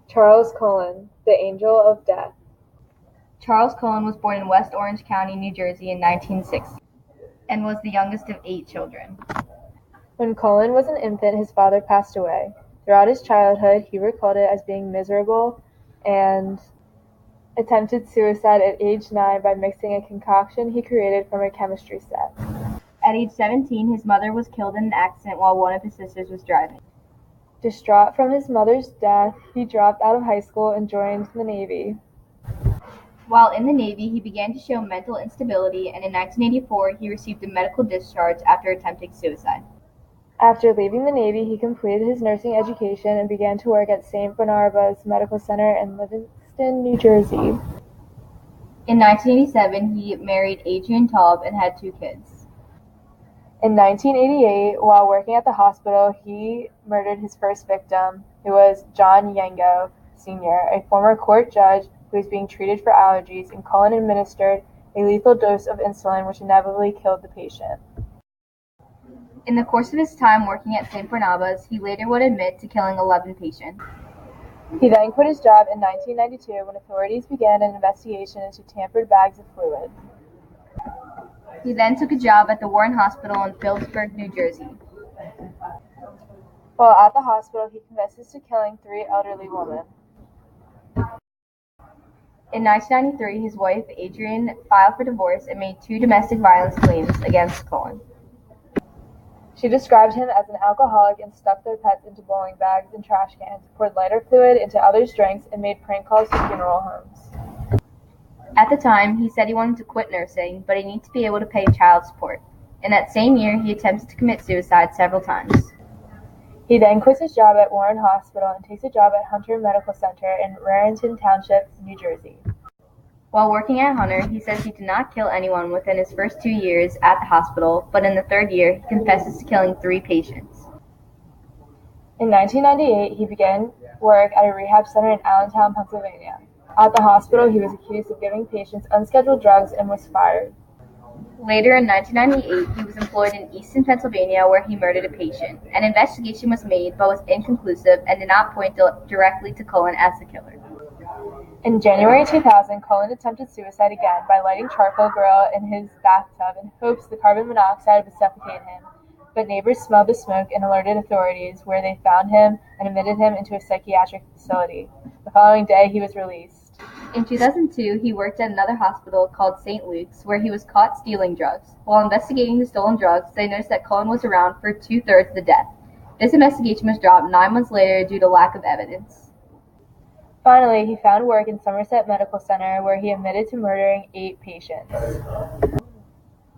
Charles Cullen, the Angel of Death. Charles Cullen was born in West Orange County, New Jersey in 1960 and was the youngest of 8 children. When Cullen was an infant, his father passed away. Throughout his childhood, he recalled it as being miserable and attempted suicide at age 9 by mixing a concoction he created from a chemistry set. At age 17, his mother was killed in an accident while one of his sisters was driving. Distraught from his mother's death, he dropped out of high school and joined the Navy. While in the Navy, he began to show mental instability, and in 1984, he received a medical discharge after attempting suicide. After leaving the Navy, he completed his nursing education and began to work at St. Barnabas Medical Center in Livingston, New Jersey. In 1987, he married Adrienne Taub and had 2 kids. In 1988, while working at the hospital, he murdered his first victim, who was John Yango, Sr., a former court judge who was being treated for allergies, and Cullen administered a lethal dose of insulin which inevitably killed the patient. In the course of his time working at St. Barnabas, he later would admit to killing 11 patients. He then quit his job in 1992 when authorities began an investigation into tampered bags of fluid. He then took a job at the Warren Hospital in Phillipsburg, New Jersey. While at the hospital, he confesses to killing 3 elderly women. In 1993, his wife, Adrienne, filed for divorce and made 2 domestic violence claims against Cullen. She described him as an alcoholic and stuffed their pets into bowling bags and trash cans, poured lighter fluid into others' drinks, and made prank calls to funeral homes. At the time, he said he wanted to quit nursing, but he needed to be able to pay child support. In that same year, he attempted to commit suicide several times. He then quits his job at Warren Hospital and takes a job at Hunter Medical Center in Raritan Township, New Jersey. While working at Hunter, he says he did not kill anyone within his first 2 years at the hospital, but in the 3rd year, he confesses to killing 3 patients. In 1998, he began work at a rehab center in Allentown, Pennsylvania. At the hospital, he was accused of giving patients unscheduled drugs and was fired. Later in 1998, he was employed in Easton, Pennsylvania, where he murdered a patient. An investigation was made, but was inconclusive and did not point directly to Cullen as the killer. In January 2000, Cullen attempted suicide again by lighting charcoal grill in his bathtub in hopes the carbon monoxide would suffocate him, but neighbors smelled the smoke and alerted authorities, where they found him and admitted him into a psychiatric facility. The following day, he was released. In 2002, he worked at another hospital called St. Luke's, where he was caught stealing drugs. While investigating the stolen drugs, they noticed that Cullen was around for 2/3 of the death. This investigation was dropped 9 months later due to lack of evidence. Finally, he found work in Somerset Medical Center, where he admitted to murdering 8 patients.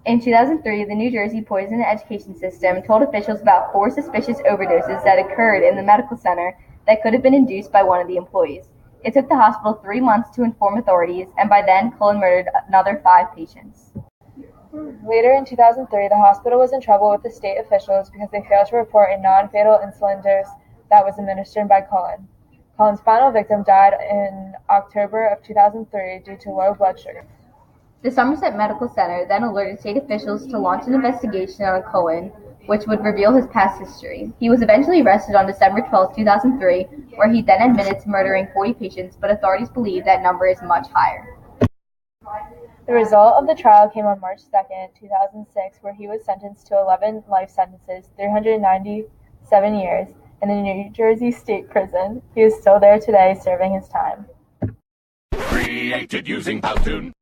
In 2003, the New Jersey Poison Education System told officials about 4 suspicious overdoses that occurred in the medical center that could have been induced by one of the employees. It took the hospital 3 months to inform authorities, and by then, Cullen murdered another 5 patients. Later in 2003, the hospital was in trouble with the state officials because they failed to report a non-fatal insulin dose that was administered by Cullen. Cullen's final victim died in October of 2003 due to low blood sugar. The Somerset Medical Center then alerted state officials to launch an investigation on Cullen, which would reveal his past history. He was eventually arrested on December 12, 2003, where he then admitted to murdering 40 patients, but authorities believe that number is much higher. The result of the trial came on March 2, 2006, where he was sentenced to 11 life sentences, 397 years, in the New Jersey State Prison. He is still there today serving his time. Created using Powtoon.